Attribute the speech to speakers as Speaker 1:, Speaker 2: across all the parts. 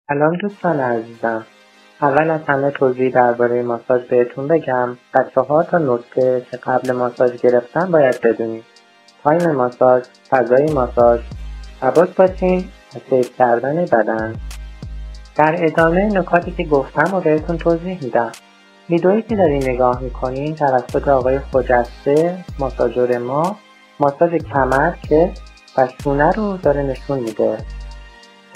Speaker 1: سلام دوستان عزیزم. اول از همه توضیح درباره ماساژ بهتون بگم و 4 تا نکته که قبل ماساژ گرفتن باید بدونید. تایم ماساژ، فضای ماساژ، سبک باشین و سیف کردن بدن. در ادامه نکاتی که گفتم رو بهتون توضیح میدم. ویدئویی که دارین نگاه میکنین توسط آقای خجسته، ماساژور ما، ماساژ کمر که و شونه رو داره نشون میده.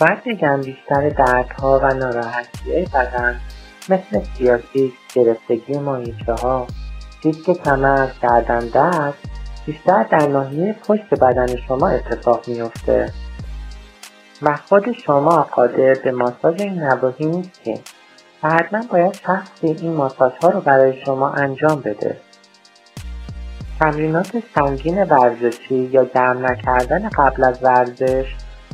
Speaker 1: باید بگم بیشتر دردها و ناراحتی‌های بدن مثل سیاتیک، گرفتگی ماهیچه‌ها، دیسک کمر، گردن درد بیشتر در ناحیه پشت بدن شما اتفاق میفته و خود شما قادر به ماساژ این نواحی نیستین و حتما باید شخصی این ماساژها رو برای شما انجام بده. تمرینات سنگین ورزشی یا گرم نکردن قبل از ورزش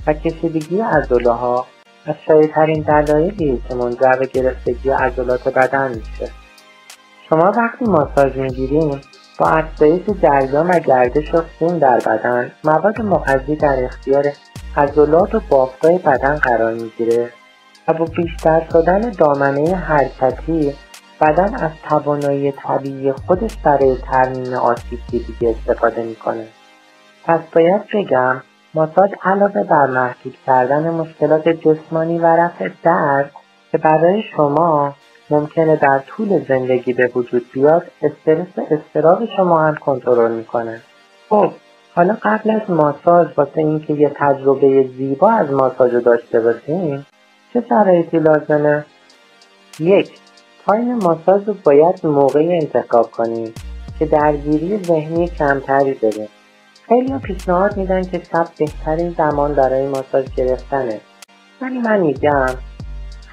Speaker 1: و کشیدگی عضله‌ها از شایع‌ترین دلایلی که منجر به گرفتگی عضلات بدن میشه. شما وقتی ماساژ میگیرین با افزایش جریان و گردش خون در بدن مواد مغذی در اختیار عضلات و بافت‌های بدن قرار میگیره و با بیشتر شدن دامنه حرکتی بدن از توانایی طبیعی خودش برای ترمیم آسیب دیده استفاده میکنه. پس باید بگم ماساژ علاوه بر محدود کردن مشکلات جسمانی و رفع درد که برای شما ممکنه در طول زندگی به وجود بیاد، استرس و اضطراب شما هم کنترل میکنه. خب حالا قبل از ماساژ واسه اینکه یه تجربه زیبا از ماساژ رو داشته باشیم چه شرایطی لازمه؟ 1. تایم ماساژ رو باید موقعی انتخاب کنیم که درگیری ذهنی کمتری داریم. خیلی ها پیشنهاد میدن که شب بهترین زمان برای ماساژ گرفتنه، ولی من میگم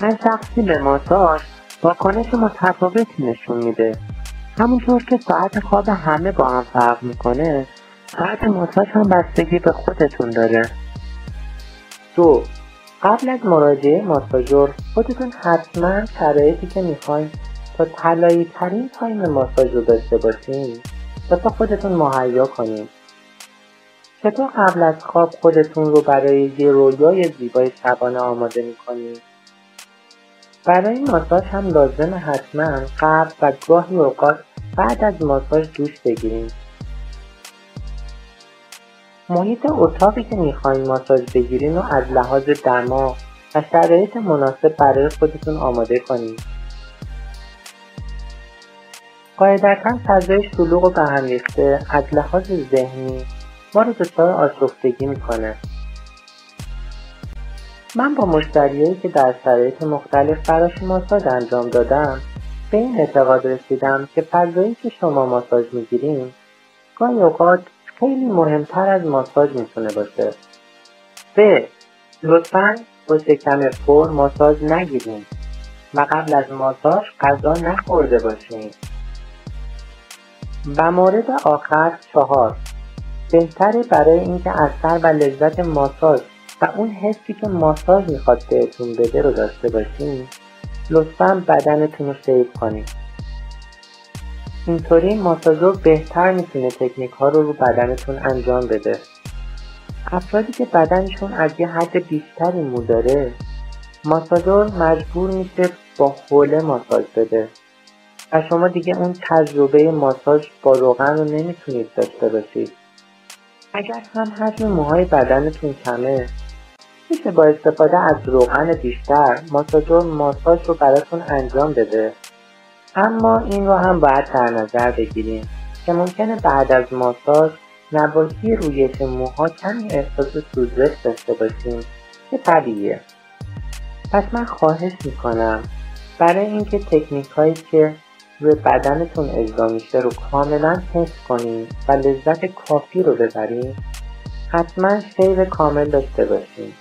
Speaker 1: هر شخصی به ماساژ واکنش متفاوتی نشون میده. همونطور که ساعت خواب همه با هم فرق میکنه، ساعت ماساژ هم بستگی به خودتون داره. 2. قبل از مراجعه ماساژور خودتون حتما شرایطی که میخواین تا طلایی ترین تایم ماساژ رو داشته باشین واسه خودتون مهیا کنین. چطور قبل از خواب خودتون رو برای یه رویای زیبای شبانه آماده میکنید؟ برای ماساژ هم لازمه حتما قبل و گاهی اوقات بعد از ماساژ دوش بگیرید. محیط اتاقی که میخواین ماساژ بگیرین رو از لحاظ دما و شرایط مناسب برای خودتون آماده کنید. قاعدتاً فضای شلوغ و به هم ریخته از لحاظ ذهنی ما رو دچار آشفتگی میکنه. من با مشتریایی که در شرایط مختلف براش ماساژ انجام دادم به این اعتقاد رسیدم که فضایی که شما ماساژ میگیرین گاهی اوقات خیلی مهمتر از ماساژ میتونه باشه. 3. لطفاً با شکم پر ماساژ نگیرین و قبل از ماساژ غذا نخورده باشین. و مورد آخر 4. بهتره برای اینکه اثر و لذت ماساژ و اون حسی که ماساژ میخواد بهتون بده رو داشته باشین، لطفاً بدنتون رو سیو کنید. اینطوری ماساژور بهتر میتونه تکنیک ها رو بدنتون انجام بده. افرادی که بدنشون از یه حد بیشتری مو داره، ماساژور مجبور میشه با حوله ماساژ بده و شما دیگه اون تجربه ماساژ با روغن رو نمیتونید داشته باشید. اگر هم حجم موهای بدنتون کمه، میشه با استفاده از روغن بیشتر ماساژور ماساژ رو براتون انجام بده. اما این رو هم باید در نظر بگیریم که ممکنه بعد از ماساژ نواحی رویش موها کمی احساس سوزش داشته باشیم که طبیعیه. پس من خواهش میکنم برای اینکه تکنیک هایی که روی بدنتون اجرا میشه رو کاملا حس کنین و لذت کافی رو ببرین، حتما شیو کامل داشته باشین.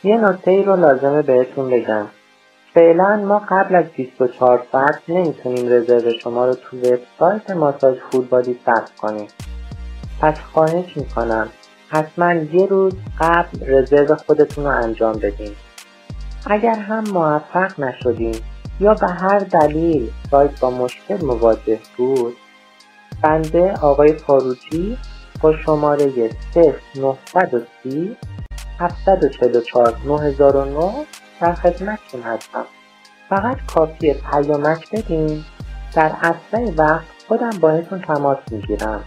Speaker 1: یه نکته ای رو لازمه بهتون بگم. فعلا ما قبل از 24 ساعت نمیتونیم رزرو شما رو تو وبسایت ماساژ فول بادی ثبت کنیم. پس خواهش میکنم حتما یه روز قبل رزرو خودتون رو انجام بدین. اگر هم موفق نشدین یا به هر دلیل سایت با مشکل مواجه بود، بنده آقای فاروچی با شماره 0930 744 9009 در خدمتتون هستم. فقط کافیه پیامک بدین، در اسرع وقت خودم باهاتون تماس میگیرم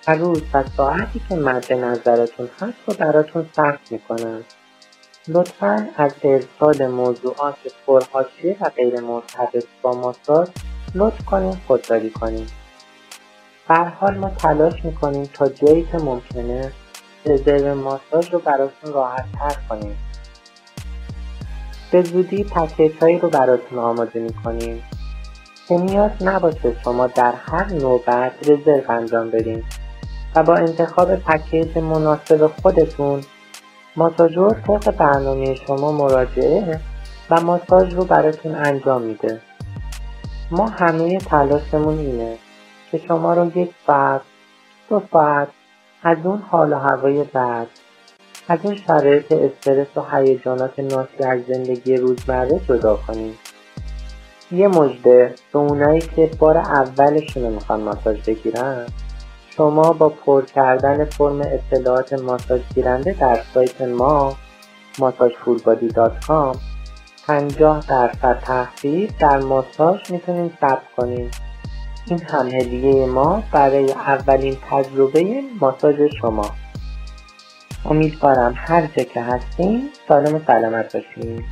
Speaker 1: و روز و ساعتی که مد نظرتون هست رو براتون ثبت میکنم. لطفاً از ارسال موضوعات پرحاشیه و غیر مرتبط با ماساژ لطف کنین خودداری کنین. به هر حال ما تلاش میکنیم تا جایی که ممکنه رزرو ماساژ رو براتون راحت تر کنیم. به زودی پکیج هایی رو براتون آماده میکنیم که نیاز نباشه شما در هر نوبت رزرو انجام بدین و با انتخاب پکیج مناسب خودتون ماساژور طبق برنامه شما مراجعه و ماساژ رو براتون انجام میده. ما همه تلاشمون اینه که شما رو 1 ساعت 2 ساعت از اون حال و هوای بد، از اون شرایط استرس و هیجانات ناشی از زندگی روزمره جدا کنیم. یه مژده به اونایی که بار اولشون رو میخوان ماساژ بگیرن، شما با پر کردن فرم اطلاعات ماساژ گیرنده در سایت ما massagefulbody.com 50% تخفیف در ماساژ میتونید ثبت کنید. این هم هدیه ما برای اولین تجربه ماساژ شما. امیدوارم هر جا که هستین سالم و سلامت باشین.